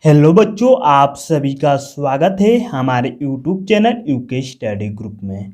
Hello बच्चों, आप सभी का स्वागत है हमारे YouTube channel UK study group में।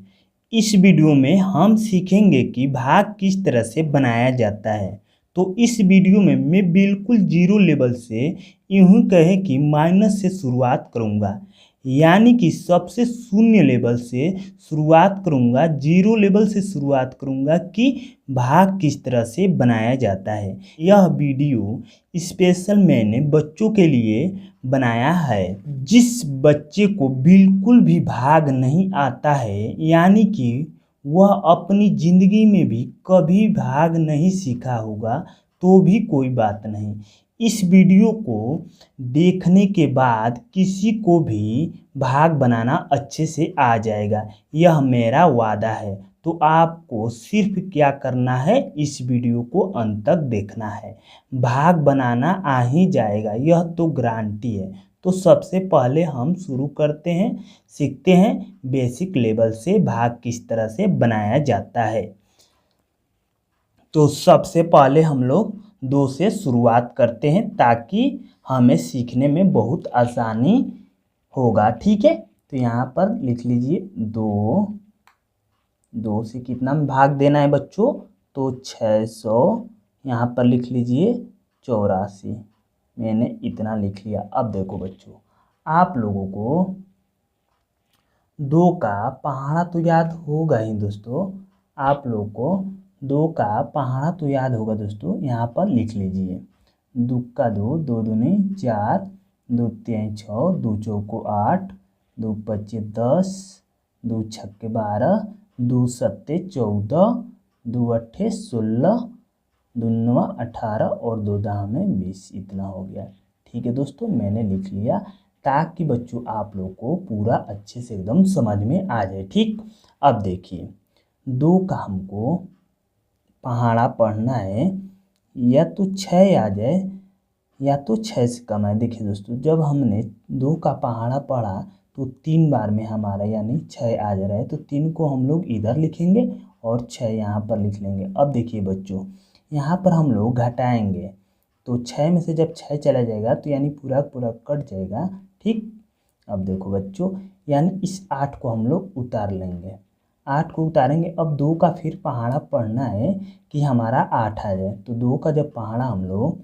इस वीडियो में हम सीखेंगे कि भाग किस तरह से बनाया जाता है। तो इस वीडियो में मैं बिल्कुल जीरो लेवल से यूं कहें कि माइनस से शुरुआत करूंगा, यानी कि सबसे शून्य लेवल से शुरुआत करूंगा, जीरो लेवल से शुरुआत करूंगा कि भाग किस तरह से बनाया जाता है। यह वीडियो स्पेशल मैंने बच्चों के लिए बनाया है जिस बच्चे को बिल्कुल भी भाग नहीं आता है, यानी कि वह अपनी ज़िंदगी में भी कभी भाग नहीं सीखा होगा, तो भी कोई बात नहीं। इस वीडियो को देखने के बाद किसी को भी भाग बनाना अच्छे से आ जाएगा, यह मेरा वादा है। तो आपको सिर्फ क्या करना है, इस वीडियो को अंत तक देखना है, भाग बनाना आ ही जाएगा, यह तो गारंटी है। तो सबसे पहले हम शुरू करते हैं, सीखते हैं बेसिक लेवल से भाग किस तरह से बनाया जाता है। तो सबसे पहले हम लोग 2 से शुरुआत करते हैं ताकि हमें सीखने में बहुत आसानी होगा, ठीक है। तो यहाँ पर लिख लीजिए 2 से कितना भाग देना है बच्चों, तो 600। यहाँ पर लिख लीजिए 84, मैंने इतना लिख लिया। अब देखो बच्चों, आप लोगों को 2 का पहाड़ा तो याद होगा ही दोस्तों, आप लोगों को 2 का पहाड़ा तो याद होगा दोस्तों। यहाँ पर लिख लीजिए 2 का 2, 2 दूनी 4, 2 तीन 6, 2 चौको 8, 2 पच्चे 10, 2 छक्के 12, 2 सत्ते 14, 2 अट्ठे 16, 2 नवा 18 और 2 दामे 20, इतना हो गया। ठीक है दोस्तों, मैंने लिख लिया ताकि बच्चों आप लोग को पूरा अच्छे से एकदम समझ में आ जाए। ठीक, अब देखिए 2 का हमको पहाड़ा पढ़ना है, या तो 6 आ जाए या तो 6 से कम है। देखिए दोस्तों, जब हमने 2 का पहाड़ा पढ़ा तो 3 बार में हमारा यानी 6 आ जा रहा है, तो 3 को हम लोग इधर लिखेंगे और 6 यहाँ पर लिख लेंगे। अब देखिए बच्चों, यहाँ पर हम लोग घटाएंगे, तो 6 में से जब 6 चला जाएगा तो यानी पूरा पूरा कट जाएगा। ठीक, अब देखो बच्चों, यानी इस 8 को हम लोग उतार लेंगे, 8 को उतारेंगे। अब 2 का फिर पहाड़ा पढ़ना है कि हमारा 8 आ जाए, तो 2 का जब पहाड़ा हम लोग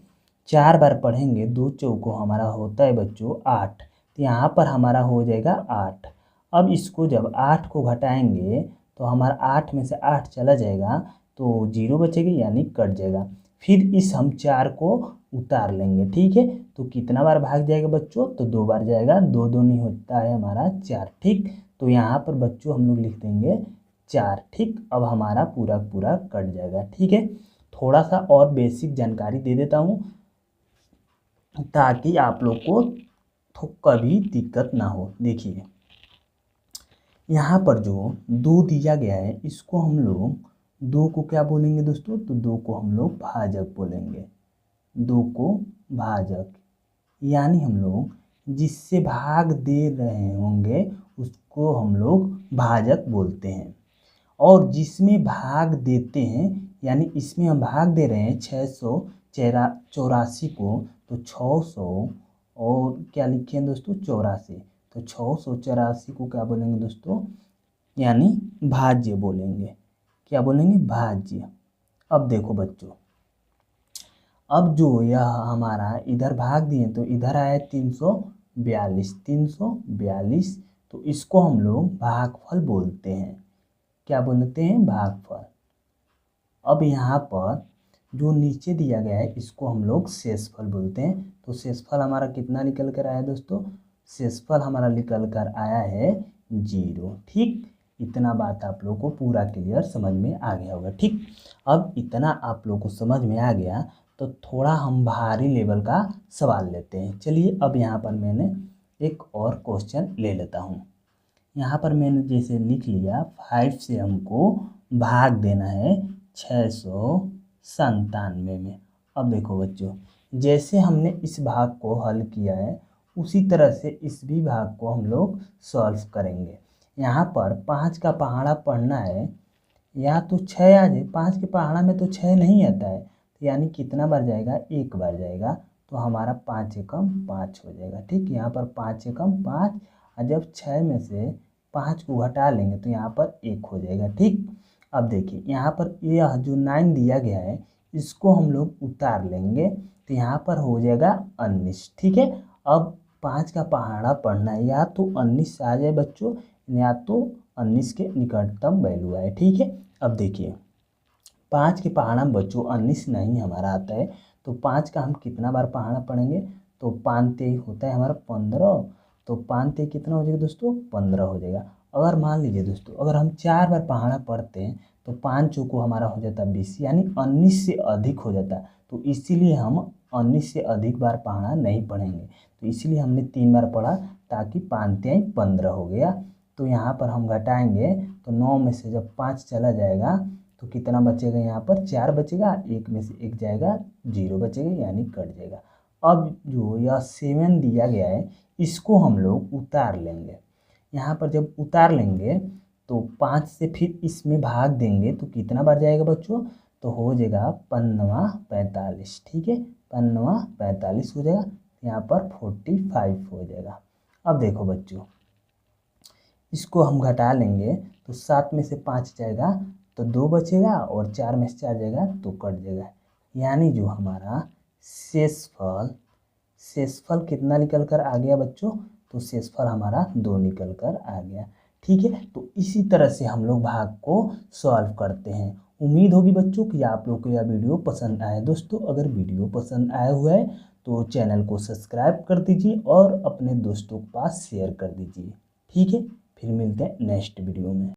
4 बार पढ़ेंगे, 2 चौको हमारा होता है बच्चों 8, तो यहाँ पर हमारा हो जाएगा 8। अब इसको जब 8 को घटाएंगे तो हमारा 8 में से 8 चला जाएगा, तो 0 बचेगी यानी कट जाएगा। फिर इस हम 4 को उतार लेंगे, ठीक है। तो कितना बार भाग जाएगा बच्चों, तो 2 बार जाएगा, 2 2 नहीं होता है हमारा 4। ठीक, तो यहाँ पर बच्चों हम लोग लिख देंगे 4। ठीक, अब हमारा पूरा पूरा कट जाएगा। ठीक है, थोड़ा सा और बेसिक जानकारी दे देता हूँ ताकि आप लोग को तो कभी दिक्कत ना हो। देखिए यहाँ पर जो 2 दिया गया है, इसको हम लोग 2 को क्या बोलेंगे दोस्तों, तो 2 को हम लोग भाजक बोलेंगे। 2 को भाजक, यानी हम लोग जिससे भाग दे रहे होंगे उसको हम लोग भाजक बोलते हैं। और जिसमें भाग देते हैं, यानी इसमें हम भाग दे रहे हैं 684 को, तो 600 और क्या लिखे हैं दोस्तों 84, तो 684 को क्या बोलेंगे दोस्तों, यानी भाज्य बोलेंगे। क्या बोलेंगे, भाज्य। अब देखो बच्चों, अब जो यह हमारा इधर भाग दिए तो इधर आया 342, 342, तो इसको हम लोग भागफल बोलते हैं। क्या बोलते हैं, भागफल। अब यहाँ पर जो नीचे दिया गया है इसको हम लोग शेषफल बोलते हैं। तो शेषफल हमारा कितना निकल कर आया दोस्तों, शेषफल हमारा निकल कर आया है 0। ठीक, इतना बात आप लोग को पूरा क्लियर समझ में आ गया होगा। ठीक, अब इतना आप लोग को समझ में आ गया तो थोड़ा हम भारी लेवल का सवाल लेते हैं। चलिए, अब यहाँ पर मैंने एक और क्वेश्चन ले लेता हूँ। यहाँ पर मैंने जैसे लिख लिया 5 से हमको भाग देना है 697 में। अब देखो बच्चों, जैसे हमने इस भाग को हल किया है उसी तरह से इस भी भाग को हम लोग सॉल्व करेंगे। यहाँ पर 5 का पहाड़ा पढ़ना है, या तो 6 आ जाए, 5 के पहाड़ा में तो 6 नहीं आता है, तो यानी कितना बार जाएगा, 1 बार जाएगा, तो हमारा 5 एकम 5 हो जाएगा। ठीक, यहाँ पर 5 एकम 5, और जब 6 में से 5 को घटा लेंगे तो यहाँ पर 1 हो जाएगा। ठीक, अब देखिए यहाँ पर यह जो 9 दिया गया है इसको हम लोग उतार लेंगे तो यहाँ पर हो जाएगा 19। ठीक है, अब 5 का पहाड़ा पढ़ना है, या तो 19 आ जाए बच्चों, या तो 19 के निकटतम वैल्यू आए। ठीक है, अब देखिए 5 के पहाड़ा में बच्चों 19 नहीं हमारा आता है, तो 5 का हम कितना बार पहाड़ा पढ़ेंगे, तो 5 तेई होता है हमारा 15, तो 5 तेई कितना हो जाएगा दोस्तों, 15 हो जाएगा। अगर मान लीजिए दोस्तों अगर हम 4 बार पहाड़ा पढ़ते हैं तो 5 चौको हमारा हो जाता है 20, यानी 19 से अधिक हो जाता है। तो इसीलिए हम 19 से अधिक बार पहाड़ा नहीं पढ़ेंगे, तो इसीलिए हमने 3 बार पढ़ा, ताकि 5 तेई 15 हो गया। तो यहाँ पर हम घटाएंगे तो 9 में से जब 5 चला जाएगा तो कितना बचेगा, यहाँ पर 4 बचेगा, 1 में से 1 जाएगा, 0 बचेगा, यानी कट जाएगा। अब जो यह 7 दिया गया है इसको हम लोग उतार लेंगे। यहाँ पर जब उतार लेंगे तो 5 से फिर इसमें भाग देंगे तो कितना बार जाएगा बच्चों, तो हो जाएगा 5 45। ठीक है, 5 45 हो जाएगा, यहाँ पर 45 हो जाएगा। अब देखो बच्चों इसको हम घटा लेंगे तो 7 में से 5 जाएगा तो 2 बचेगा, और 4 में से 4 जाएगा तो कट जाएगा, यानी जो हमारा शेषफल कितना निकल कर आ गया बच्चों, तो शेषफल हमारा 2 निकल कर आ गया। ठीक है, तो इसी तरह से हम लोग भाग को सॉल्व करते हैं। उम्मीद होगी बच्चों कि आप लोग को यह वीडियो पसंद आया। दोस्तों अगर वीडियो पसंद आया हुआ है तो चैनल को सब्सक्राइब कर दीजिए और अपने दोस्तों के पास शेयर कर दीजिए। ठीक है, फिर मिलते हैं नेक्स्ट वीडियो में।